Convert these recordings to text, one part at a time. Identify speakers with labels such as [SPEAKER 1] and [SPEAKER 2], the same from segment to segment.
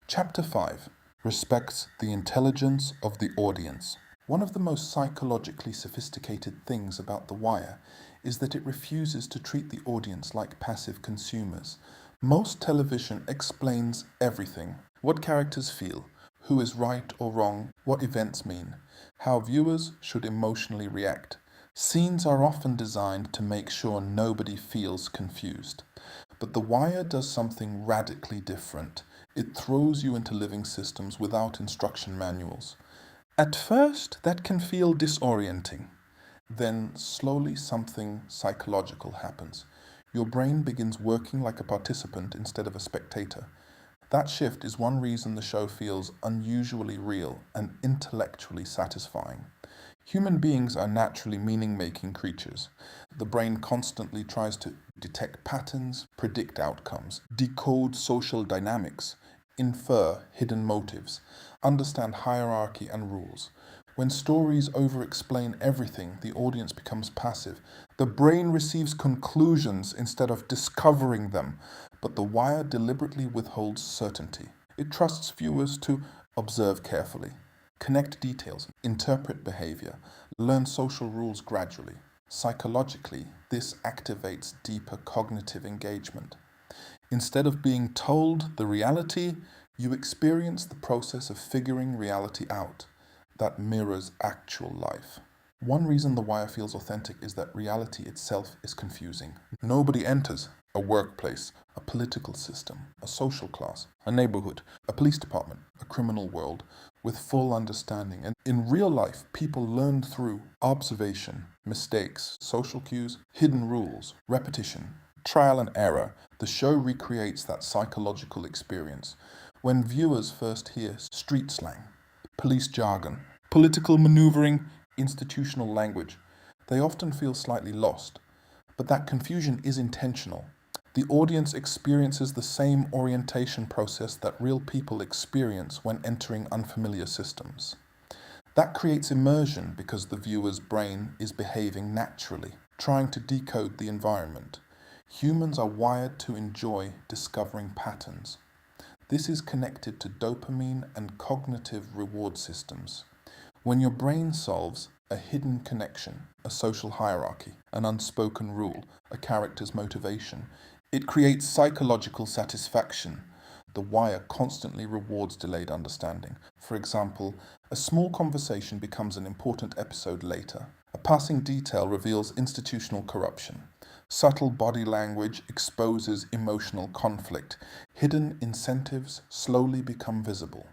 [SPEAKER 1] Chapter 5 respects the intelligence of the audience. One of the most psychologically sophisticated things about The Wire is that it refuses to treat the audience like passive consumers. Most television explains everything: what characters feel, who is right or wrong, what events mean, how viewers should emotionally react. Scenes are often designed to make sure nobody feels confused. But The Wire does something radically different. It throws you into living systems without instruction manuals. At first, that can feel disorienting. Then, slowly, something psychological happens. Your brain begins working like a participant instead of a spectator. That shift is one reason the show feels unusually real and intellectually satisfying. Human beings are naturally meaning-making creatures. The brain constantly tries to detect patterns, predict outcomes, decode social dynamics, infer hidden motives, understand hierarchy and rules. When stories over-explain everything, the audience becomes passive. The brain receives conclusions instead of discovering them, but The Wire deliberately withholds certainty. It trusts viewers to observe carefully, connect details, interpret behavior, learn social rules gradually. Psychologically, this activates deeper cognitive engagement. Instead of being told the reality, you experience the process of figuring reality out that mirrors actual life. One reason The Wire feels authentic is that reality itself is confusing. Nobody enters a workplace, a political system, a social class, a neighborhood, a police department, a criminal world with full understanding. And in real life, people learn through observation, mistakes, social cues, hidden rules, repetition, trial and error. The show recreates that psychological experience. When viewers first hear street slang, police jargon, political maneuvering, institutional language, they often feel slightly lost. But that confusion is intentional. The audience experiences the same orientation process that real people experience when entering unfamiliar systems. That creates immersion because the viewer's brain is behaving naturally, trying to decode the environment. Humans are wired to enjoy discovering patterns. This is connected to dopamine and cognitive reward systems. When your brain solves a hidden connection, a social hierarchy, an unspoken rule, a character's motivation, it creates psychological satisfaction. The Wire constantly rewards delayed understanding. For example, a small conversation becomes an important episode later. A passing detail reveals institutional corruption. Subtle body language exposes emotional conflict. Hidden incentives slowly become visible.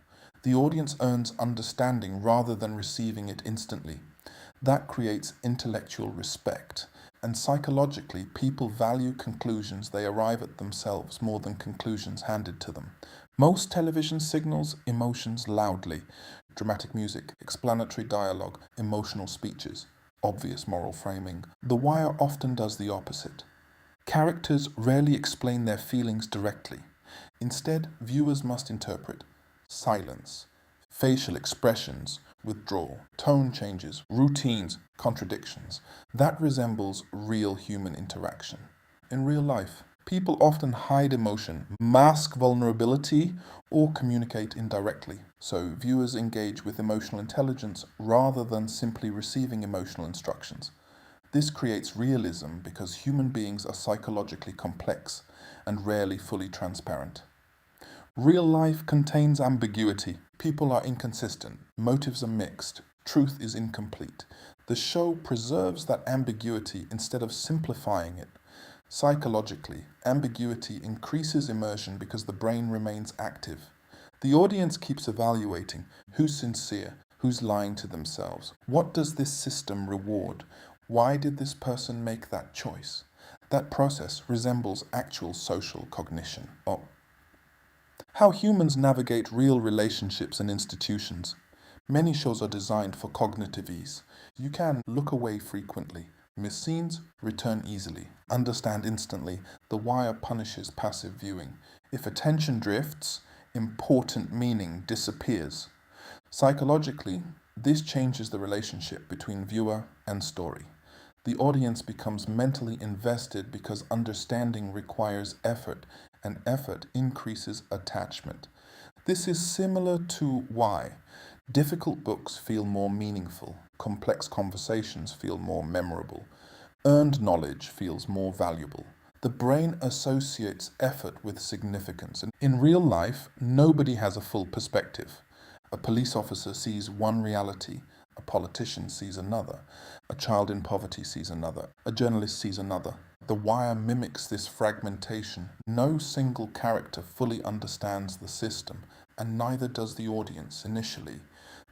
[SPEAKER 1] The audience earns understanding rather than receiving it instantly. That creates intellectual respect. And psychologically, people value conclusions they arrive at themselves more than conclusions handed to them. Most television signals emotions loudly: dramatic music, explanatory dialogue, emotional speeches, obvious moral framing. The Wire often does the opposite. Characters rarely explain their feelings directly. Instead, viewers must interpret silence, facial expressions, withdrawal, tone changes, routines, contradictions. That resembles real human interaction. In real life, people often hide emotion, mask vulnerability, or communicate indirectly. So viewers engage with emotional intelligence rather than simply receiving emotional instructions. This creates realism because human beings are psychologically complex and rarely fully transparent. Real life contains ambiguity. People are inconsistent, motives are mixed, truth is incomplete. The show preserves that ambiguity instead of simplifying it. Psychologically, ambiguity increases immersion because the brain remains active. The audience keeps evaluating who's sincere, who's lying to themselves. What does this system reward? Why did this person make that choice? That process resembles actual social cognition. How humans navigate real relationships and institutions. Many shows are designed for cognitive ease. You can look away frequently, miss scenes, return easily, understand instantly. The Wire punishes passive viewing. If attention drifts, important meaning disappears. Psychologically, this changes the relationship between viewer and story. The audience becomes mentally invested because understanding requires effort, and effort increases attachment. This is similar to why difficult books feel more meaningful, complex conversations feel more memorable, earned knowledge feels more valuable. The brain associates effort with significance, and in real life, nobody has a full perspective. A police officer sees one reality, a politician sees another, a child in poverty sees another, a journalist sees another. The Wire mimics this fragmentation. No single character fully understands the system, and neither does the audience initially.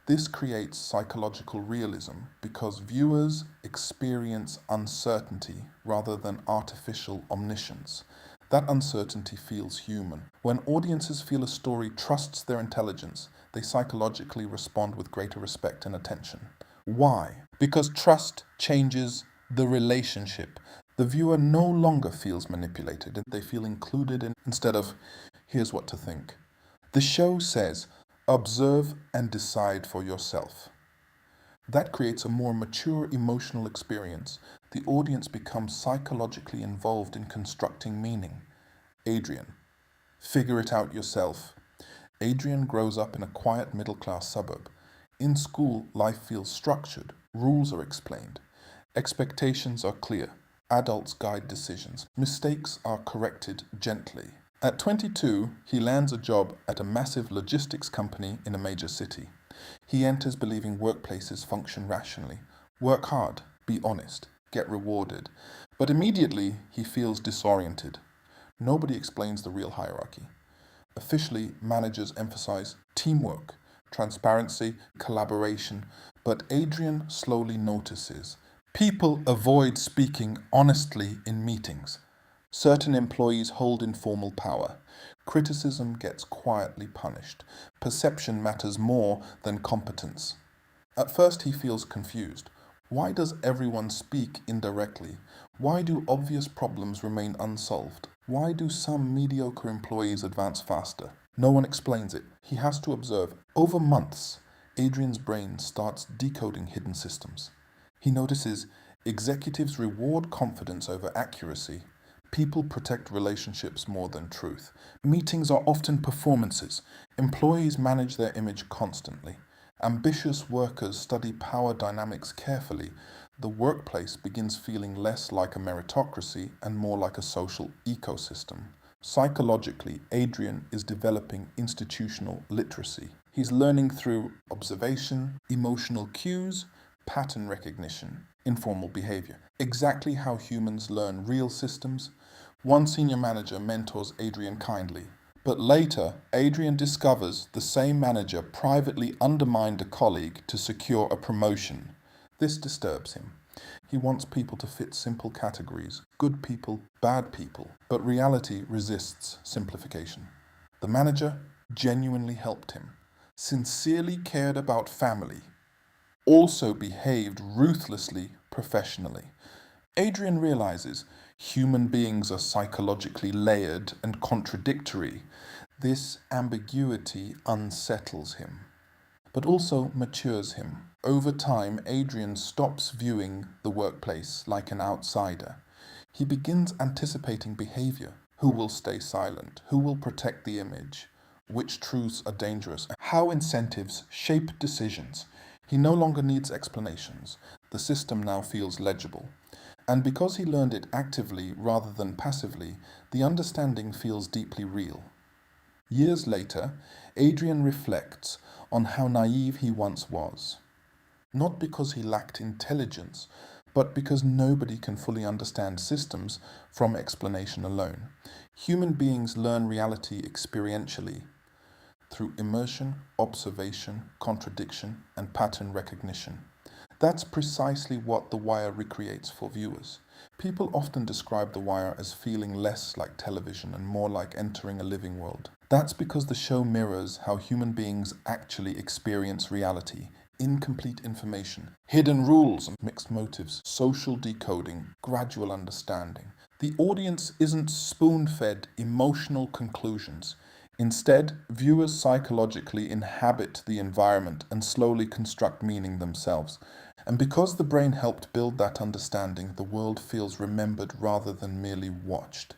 [SPEAKER 1] This creates psychological realism because viewers experience uncertainty rather than artificial omniscience. That uncertainty feels human. When audiences feel a story trusts their intelligence, they psychologically respond with greater respect and attention. Why? Because trust changes the relationship. The viewer no longer feels manipulated, they feel included instead of, here's what to think. The show says, observe and decide for yourself. That creates a more mature emotional experience. The audience becomes psychologically involved in constructing meaning. Adrian, figure it out yourself. Adrian grows up in a quiet middle-class suburb. In school, life feels structured. Rules are explained. Expectations are clear. Adults guide decisions. Mistakes are corrected gently. At 22, he lands a job at a massive logistics company in a major city. He enters believing workplaces function rationally. Work hard, be honest, get rewarded. But immediately, he feels disoriented. Nobody explains the real hierarchy. Officially, managers emphasize teamwork, transparency, collaboration, but Adrian slowly notices. People avoid speaking honestly in meetings. Certain employees hold informal power. Criticism gets quietly punished. Perception matters more than competence. At first he feels confused. Why does everyone speak indirectly? Why do obvious problems remain unsolved? Why do some mediocre employees advance faster? No one explains it. He has to observe. Over months, Adrian's brain starts decoding hidden systems. He notices executives reward confidence over accuracy. People protect relationships more than truth. Meetings are often performances. Employees manage their image constantly. Ambitious workers study power dynamics carefully. The workplace begins feeling less like a meritocracy and more like a social ecosystem. Psychologically, Adrian is developing institutional literacy. He's learning through observation, emotional cues, pattern recognition, informal behavior. Exactly how humans learn real systems. One senior manager mentors Adrian kindly, but later Adrian discovers the same manager privately undermined a colleague to secure a promotion. This disturbs him. He wants people to fit simple categories, good people, bad people, but reality resists simplification. The manager genuinely helped him, sincerely cared about family, also behaved ruthlessly professionally. Adrian realizes human beings are psychologically layered and contradictory. This ambiguity unsettles him, but also matures him. Over time, Adrian stops viewing the workplace like an outsider. He begins anticipating behavior. Who will stay silent? Who will protect the image? Which truths are dangerous? How incentives shape decisions. He no longer needs explanations. The system now feels legible. And because he learned it actively rather than passively, the understanding feels deeply real. Years later, Adrian reflects on how naive he once was. Not because he lacked intelligence, but because nobody can fully understand systems from explanation alone. Human beings learn reality experientially through immersion, observation, contradiction, and pattern recognition. That's precisely what The Wire recreates for viewers. People often describe The Wire as feeling less like television and more like entering a living world. That's because the show mirrors how human beings actually experience reality. Incomplete information, hidden rules and mixed motives, social decoding, gradual understanding. The audience isn't spoon-fed emotional conclusions. Instead, viewers psychologically inhabit the environment and slowly construct meaning themselves. And because the brain helped build that understanding, the world feels remembered rather than merely watched.